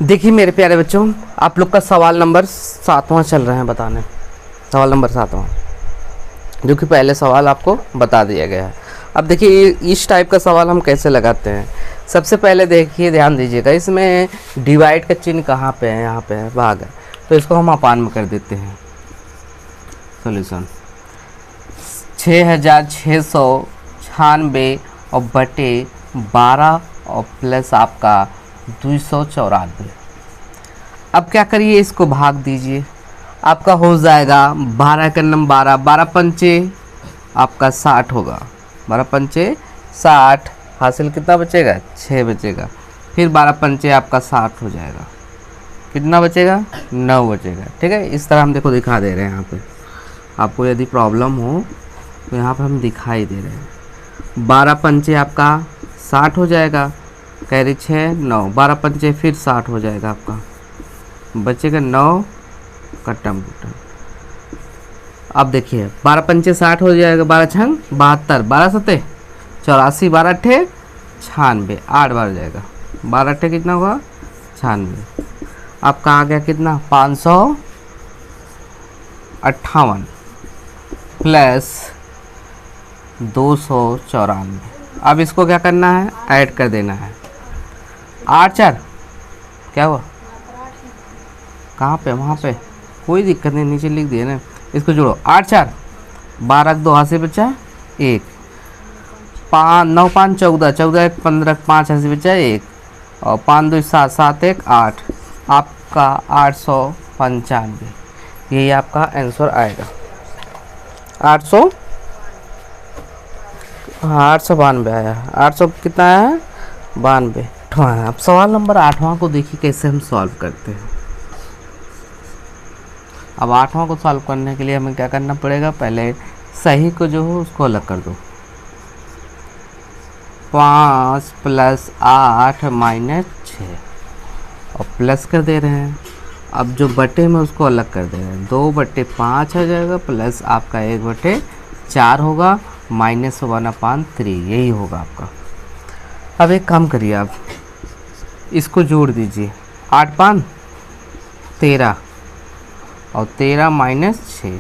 देखिए मेरे प्यारे बच्चों, आप लोग का सवाल नंबर 7वां चल रहा है बताने। सवाल नंबर 7वां, जो कि पहले सवाल आपको बता दिया गया है। अब देखिए इस टाइप का सवाल हम कैसे लगाते हैं। सबसे पहले देखिए, ध्यान दीजिएगा, इसमें डिवाइड का चिन्ह कहाँ पे है? यहाँ पे है, भाग है, तो इसको हम अपान में कर देते हैं। सॉल्यूशन 6696 और बटे 12 और प्लस आपका 294। अब क्या करिए, इसको भाग दीजिए, आपका हो जाएगा 12 का नंबर 12, 12 पंचे आपका 60 होगा, 12 पंचे 60, हासिल कितना बचेगा? 6 बचेगा। फिर 12 पंचे आपका 60 हो जाएगा, कितना बचेगा? 9 बचेगा। ठीक है, इस तरह हम देखो दिखा दे रहे हैं। यहाँ पे आपको यदि प्रॉब्लम हो तो यहाँ पे हम दिखाई दे रहे हैं। 12 पंचे आपका 60 हो जाएगा, कैरी 6 9, 12 पंचे फिर 60 हो जाएगा, आपका बचेगा 9 कट्टम कुट्टम। अब देखिए 12 पंचे 60 हो जाएगा, 12 छंग 72, 12 सते 84, 12 अट्ठे 96, 8 बार जाएगा, 12 अट्ठे कितना होगा? 96। आपका आ गया कितना? 558 प्लस 294। अब इसको क्या करना है? ऐड कर देना है। 8 4 क्या हुआ? कहाँ पे? वहाँ पे कोई दिक्कत नहीं, नीचे लिख दिए ना। इसको जोड़ो, 8 4 12 2 हाथ से बचा 1, 5 9 5 14, 14 1 15, 5 हाथ से बचा 1, और 5 2 7, 7 1 8, आपका 895। यही आपका आंसर आएगा। 892 आया। 800 कितना आया? 92। अब सवाल नंबर 8वां को देखिए कैसे हम सॉल्व करते हैं। अब 8वां को सॉल्व करने के लिए हमें क्या करना पड़ेगा? पहले सही को जो हो उसको अलग कर दो। 5 + 8 - 6 और प्लस कर दे रहे हैं। अब जो बटे में उसको अलग कर दे रहे हैं। 2/5 आ जाएगा, प्लस आपका 1/4 होगा, -1/3, यही होगा आपका। अब एक काम करिए, आप इसको जोड़ दीजिए। 8 5 13 और 13 - 6,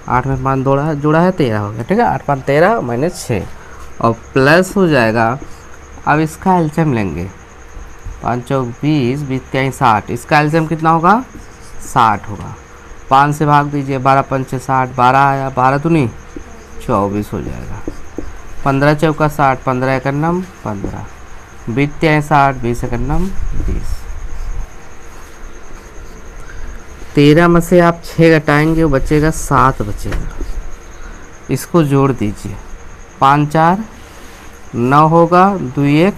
8 में 5 जोड़ा है 13 हो गया। ठीक है, 8 5 13 - 6 और प्लस हो जाएगा। अब इसका एलसीएम लेंगे, 5 चौक 20, 20 के 60, इसका एलसीएम कितना होगा? 60 होगा। 5 से भाग दीजिए, 12 पंचे 60, 12 आया, 12 दूनी 24 हो जाएगा। 15 चौका 60, 15 एकन्नम 15, 20 के 60, 20 एकन्नम 20। 13 में से आप 6 घटाएंगे, वो बचेगा 7 बचेगा। इसको जोड़ दीजिए, 5 4 9 होगा, 2 1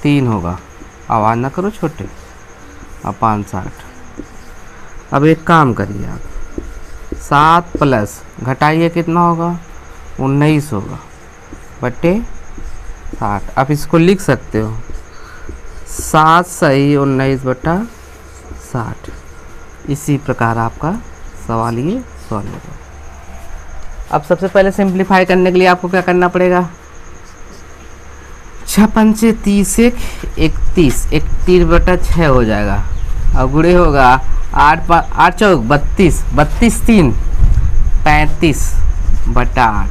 3 होगा। आवाज़ ना करो छोटे। अब 5 60। अब एक काम करिए, आप 7 प्लस घटाइए, कितना होगा? 19 होगा, बटे 60। आप इसको लिख सकते हो 7 सही 19/60। इसी प्रकार आपका सवाल ये सॉल्व होगा। अब सबसे पहले सिंप्लीफाई करने के लिए आपको क्या करना पड़ेगा? 6 पंचे 30 1 31, 31/6 हो जाएगा, और गुणे होगा 8 चौक 32, 32 3 35/8,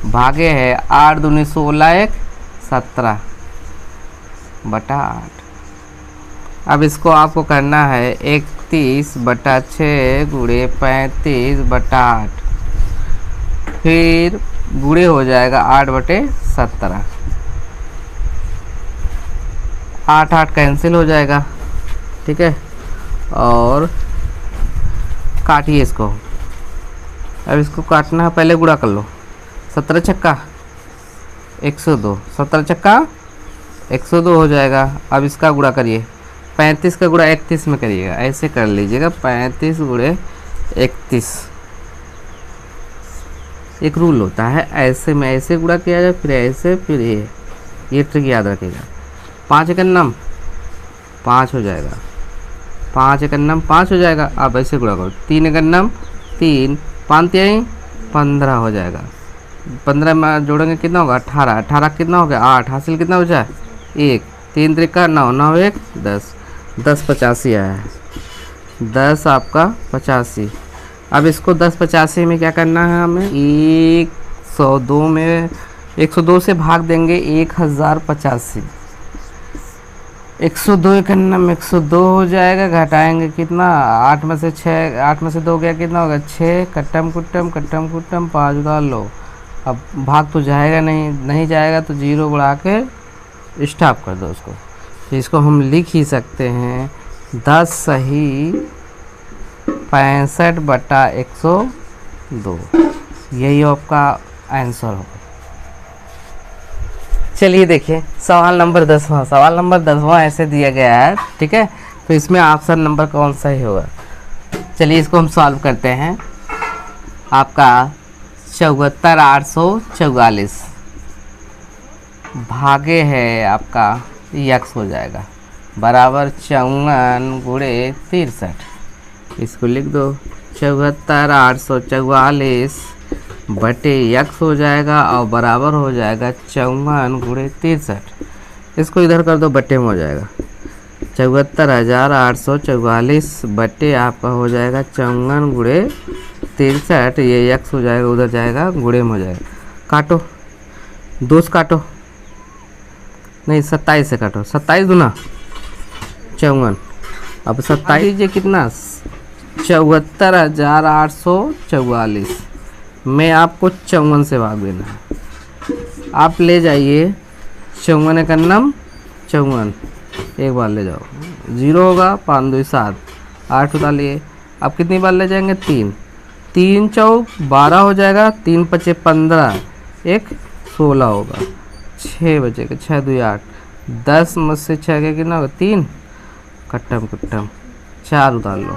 भागे है 8 दूनी 16 1 17/8। अब इसको आपको करना है 31/6 गुणे 35/8, फिर गुणे हो जाएगा 8/17। 8 8 कैंसिल हो जाएगा। ठीक है, और काटिए इसको। अब इसको काटना है, पहले गुणा कर लो। 17 छक्का 102, 17 छक्का 102 हो जाएगा। अब इसका गुणा करिए, 35 का गुणा 31 में करिएगा, ऐसे कर लीजिएगा, 35 गुणे 31। एक रूल होता है, ऐसे में ऐसे गुणा किया जाए, फिर ऐसे, फिर ये ट्रिक याद रखिएगा। 5 एकन्नम 5 हो जाएगा, 5 एकन्नम 5 हो जाएगा। अब ऐसे गुणा करो, 3 एकन्नम 3, 5 3 15 हो जाएगा। 15 में जोड़ेंगे कितना होगा? 18, 18 कितना हो गया? 8, हासिल कितना बचा? 1, 3 3 9, 9 1 10, 10 85 आया है, 10 आपका 85। अब इसको 10 85 में क्या करना है हमें, 102 में 102 से भाग देंगे 1085। 102 एक अन्नम 102 हो जाएगा, घटाएंगे कितना, 8 में से 6, 8 में से 2 गया, कितना होगा 6, कट्टम कुट्टम 5 उतार लो। अब भाग तो जाएगा नहीं जाएगा तो 0 बढ़ा के स्टॉप कर दो उसको। तो इसको हम लिख ही सकते हैं 10 सही 65/102, यही आपका आंसर होगा। चलिए देखिए सवाल नंबर 10वां। सवाल नंबर 10वां ऐसे दिया गया है, ठीक है। तो इसमें ऑप्शन नंबर कौन सा ही होगा, चलिए इसको हम सॉल्व करते हैं। आपका 74,844 भागे है आपका यक्स हो जाएगा बराबर 54 गुणे 63। इसको लिख दो 74,844 बटे यक्स हो जाएगा और बराबर हो जाएगा 54 गुणे 63। इसको इधर कर दो, बटे में हो जाएगा 74,844 बटे आपका हो जाएगा 54 गुणे 63। ये यक्स हो जाएगा, उधर जाएगा गुणे में हो जाएगा। काटो, 2 से काटो, नहीं 27 से काटो, 27 दूना 54। अब 27 दीजिए कितना, 74,844 में आपको 54 से भाग देना है। आप ले जाइए 54 एक अन्नम 54, एक बार ले जाओ, 0 होगा, 5 2 7, 8 उतार लिए। अब कितनी बार ले जाएंगे, 3 3 चौक 12 हो जाएगा, 3 5 15, 1 16 होगा, 6 बचेगा, 6 2 8, 10 में से 6 के कितना होगा, 3, कट्टम कुट्टम 4 उतार लो।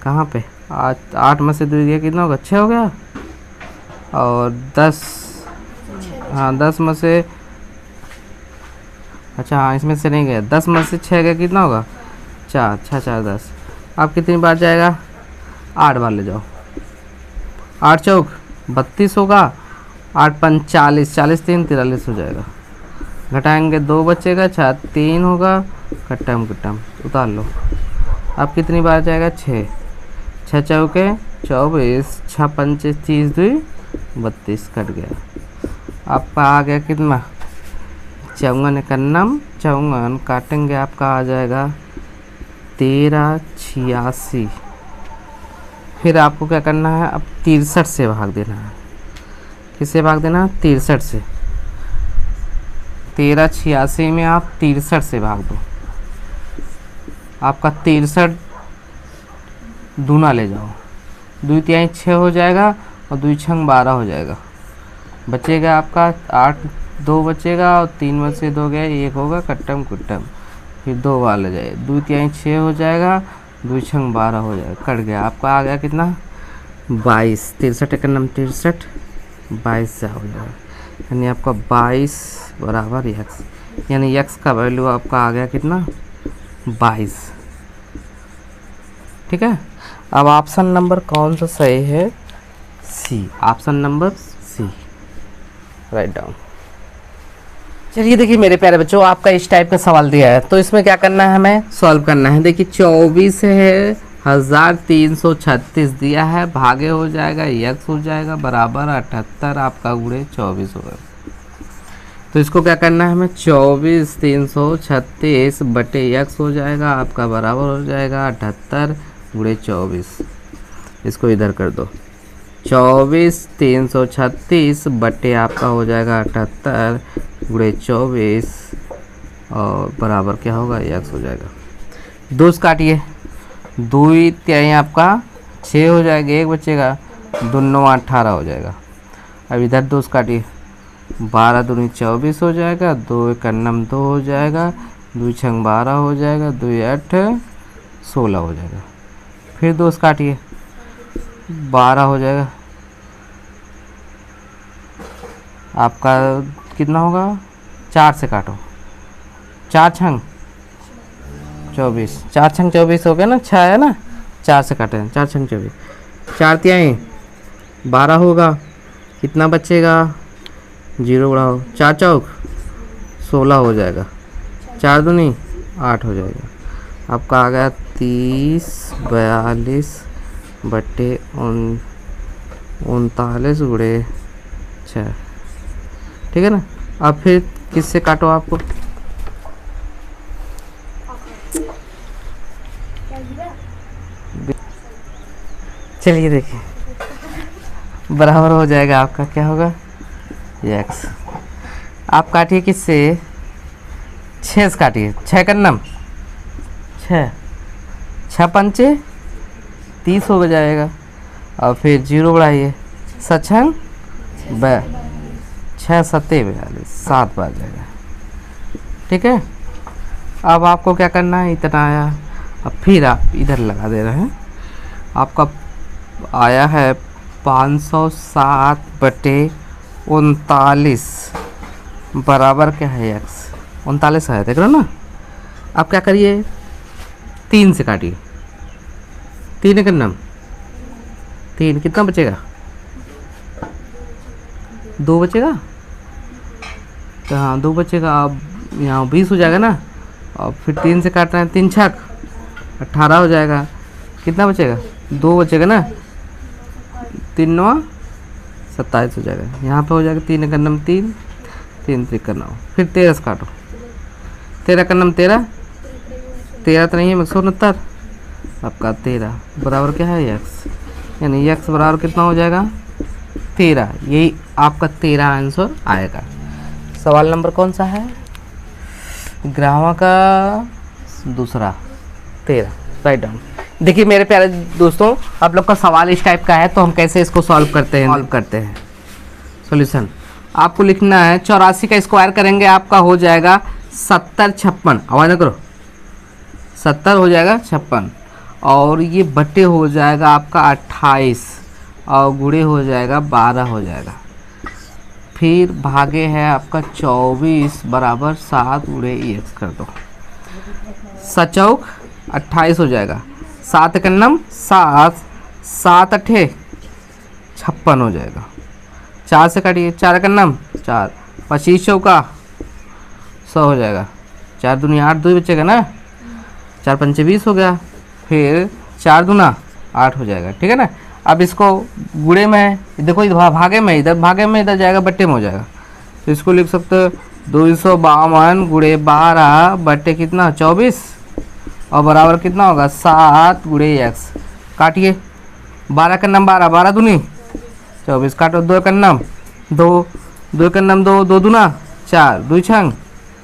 कहाँ पे, 8 में से 2 गया, कितना होगा, 6 हो गया। और 10, हाँ 10 में से, अच्छा हाँ इसमें से नहीं गया, 10 में से 6 गया, कितना होगा, 4, 6 4 10। अब कितनी बार जाएगा, 8 बार ले जाओ, 8 चौक 32 होगा, 8 5 40, 40 3 43 हो जाएगा। घटाएंगे 2 बचेगा, 6 3 होगा, कट्टम कुट्टम उतार लो। अब कितनी बार जाएगा, 6 6 चौके 24, 6 5 30 2 32, कट गया। आपका आ गया कितना, 54 एक अन्नम 54, काटेंगे आपका आ जाएगा 1386। फिर आपको क्या करना है, अब 63 से भाग देना है। किससे भाग देना, 63 से। 1386 में आप 63 से भाग दो, आपका 63 दूना ले जाओ, 2 3 6 हो जाएगा और 2 6 12 हो जाएगा। बचेगा आपका 8 2 बचेगा और 3 में से 2 गए, 1 होगा, कट्टम कुट्टम फिर 2 बार ले जाए, 2 3 6 हो जाएगा, 2 6 12 हो जाएगा, कट गया। आपका आ गया कितना, 22, 63 एक नंबर 63, 22 से हो जाएगा, यानी आपका 22 बराबर यक्स, यानी यक्स का वैल्यू आपका आ गया कितना, 22। ठीक है। अब ऑप्शन नंबर कौन सा सही है, C, option number C, right down. चलिए देखिए मेरे प्यारे बच्चों, आपका इस टाइप का सवाल दिया है, तो इसमें क्या करना है, हमें सॉल्व करना है। देखिए 24 है, 1336 दिया है, भागे हो जाएगा यक्स हो जाएगा बराबर 78, आपका गुणे 24 होगा। तो इसको क्या करना है हमें, 24 336 बटे यक्स हो जाएगा, आपका बराबर हो जाएगा 78 गुणे 24। इसको इधर कर दो, 24 336 बटे आपका हो जाएगा 78 गुणे 24 और बराबर क्या होगा, यक्स हो जाएगा। 2 से काटिए, 2 3 आपका 6 हो जाएगा, 1 बचेगा, 2 9 18 हो जाएगा। अब इधर 2 से काटिए, 12 दूनी 24 हो जाएगा, 2 1 अन्नम 2 हो जाएगा, 2 6 12 हो जाएगा, 2 8 16 हो जाएगा। फिर 2 से काटिए, 12 हो जाएगा, आपका कितना होगा, 4 से काटो, 4 6 24, 4 6 24 हो गया ना, 6 है ना, 4 से काटे हैं, 4 6 24, 4 3 12 होगा, कितना बचेगा, 0 बढ़ाओ, 4 चौक 16 हो जाएगा, 4 दूनी 8 हो जाएगा। आपका आ गया 30 42 बट्टे 39 गुणे 6, ठीक है ना। अब फिर किससे काटो आपको, चलिए देखिए, बराबर हो जाएगा आपका, क्या होगा x। आप काटिए किससे, 6 से काटिए, 6 का नम 6 6 पंचे 30 हो जाएगा। और फिर 0 बढ़ाइए, 7 6 सत्ते 42, 7 बार जाएगा, ठीक है। अब आपको क्या करना है, इतना आया। अब फिर आप इधर लगा दे रहे हैं, आपका आया है 507 बटे 39 बराबर क्या है x, 39 है, देख रहे हो ना। अब क्या करिए, 3 से काटिए, 3 का नाम 3, कितना बचेगा, 2 बचेगा, तो हाँ 2 बचेगा। अब यहाँ 20 हो जाएगा ना, और फिर 3 से काटना है, 3 छक 18 हो जाएगा। कितना बचेगा, 2 बचेगा ना, 3 9 27 हो जाएगा। यहाँ पे हो जाएगा 3 का नम 3 3 3 का 9, फिर 13 से काटो, 13 का नम 13 तो नहीं है 169, आपका 13 बराबर क्या है x, यानी x बराबर कितना हो जाएगा 13। यही आपका 13 आंसर आएगा। सवाल नंबर कौन सा है, ग्रामा का दूसरा 13, राइट डाउन। देखिए मेरे प्यारे दोस्तों, आप लोग का सवाल इस टाइप का है, तो हम कैसे इसको सॉल्व करते हैं, सॉल्यूशन आपको लिखना है। 84 का स्क्वायर करेंगे, आपका हो जाएगा 70 56, आवाज़ ना करो, 70 हो जाएगा 56, और ये बट्टे हो जाएगा आपका 28, और गुणे हो जाएगा 12 हो जाएगा। फिर भागे है आपका 24 बराबर 7 गुणे x कर दो, 7 चौक 28 हो जाएगा, 7 का नम 7 7 अठे 56 हो जाएगा। 4 से काटिए, 4 का नम 4 25 चौका 100 हो जाएगा। 4 दूनी 8 2 बचेगा ना, 4 पंचे 20 हो गया। फिर 4 दूना 8 हो जाएगा, ठीक है ना। अब इसको गुणे में देखो, इधर भागे में, इधर जाएगा, बट्टे में हो जाएगा, तो इसको लिख सकते हो 252 गुणे 12 बट्टे कितना 24, और बराबर कितना होगा 7 गुणे x। काटिए, 12 का नम 12 12 दूनी 24, काटो, 2 का नम 2 2 का नम 2 2 दूना 4 2 छंग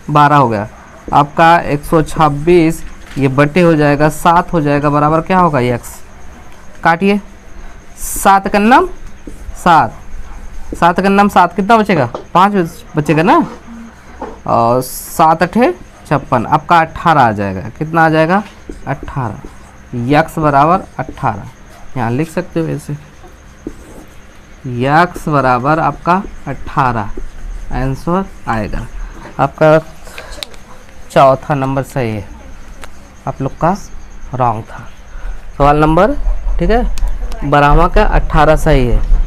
12 हो गया। आपका 126 ये बट्टे हो जाएगा 7 हो जाएगा, बराबर क्या होगा x। काटिए, 7 का नम 7 7 का नम 7 कितना बचेगा 5 बचेगा ना, और 7 अठे 56, आपका 18 आ जाएगा। कितना आ जाएगा 18, x बराबर 18, यहाँ लिख सकते हो ऐसे, x बराबर आपका 18 आंसर आएगा। आपका चौथा नंबर सही है, आप लोग का रॉन्ग था। सवाल नंबर, ठीक है, 12वां का 18 सही है।